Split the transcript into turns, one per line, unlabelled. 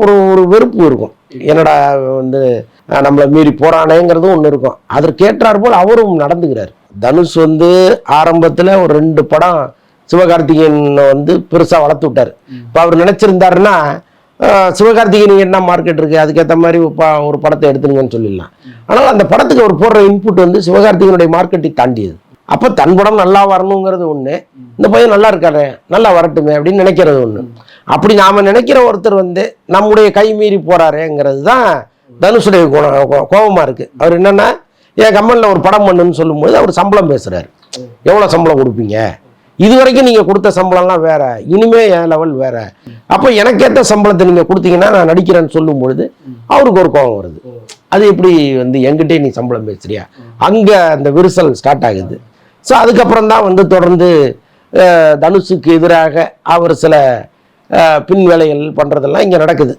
ஒரு ஒரு வெறுப்பு இருக்கும். என்னடா வந்து நம்மளை மீறி போறானேங்கிறதும் ஒன்று இருக்கும். அதற்கேற்றார் போல் அவரும் நடந்துக்கிறார். தனுஷ் வந்து ஆரம்பத்தில் ஒரு 2 படம் சிவகார்த்திகேயனை வந்து பெருசாக வளர்த்து விட்டார். இப்போ அவர் நினச்சிருந்தாருன்னா சிவகார்த்திகேயனுக்கு என்ன மார்க்கெட் இருக்குது, அதுக்கேற்ற மாதிரி ஒரு படத்தை எடுத்துருங்கன்னு சொல்லிடலாம். ஆனால் அந்த படத்துக்கு அவர் போடுற இன்புட் வந்து சிவகார்த்திகேயனுடைய மார்க்கெட்டை தாண்டியது. அப்போ தன் படம் நல்லா வரணுங்கிறது ஒன்று, இந்த பையன் நல்லா இருக்காரு நல்லா வரட்டுமே அப்படின்னு நினைக்கிறது ஒன்று. அப்படி நாம் நினைக்கிற ஒருத்தர் வந்து நம்முடைய கை மீறி போகிறாரேங்கிறது தான் தனுஷுடைய கோபமாக இருக்குது. அவர் என்னென்னா, என் கம்பெனியில் ஒரு படம் பண்ணுன்னு சொல்லும்போது அவர் சம்பளம் பேசுகிறார். எவ்வளோ சம்பளம் கொடுப்பீங்க, இது வரைக்கும் நீங்கள் கொடுத்த சம்பளம்லாம் வேற, இனிமே என் லெவல் வேற, அப்போ எனக்கேற்ற சம்பளத்தை நீங்கள் கொடுத்தீங்கன்னா நான் நடிக்கிறேன்னு சொல்லும் பொழுது அவருக்கு ஒரு கோபம் வருது. அது எப்படி வந்து என்கிட்டே நீ சம்பளம் பேசுறியா, அங்கே அந்த விரிசல் ஸ்டார்ட் ஆகுது. ஸோ அதுக்கப்புறம் தான் வந்து தொடர்ந்து தனுஷுக்கு எதிராக அவர் சில பின் வேலைகள் பண்ணுறதெல்லாம் இங்கே நடக்குது.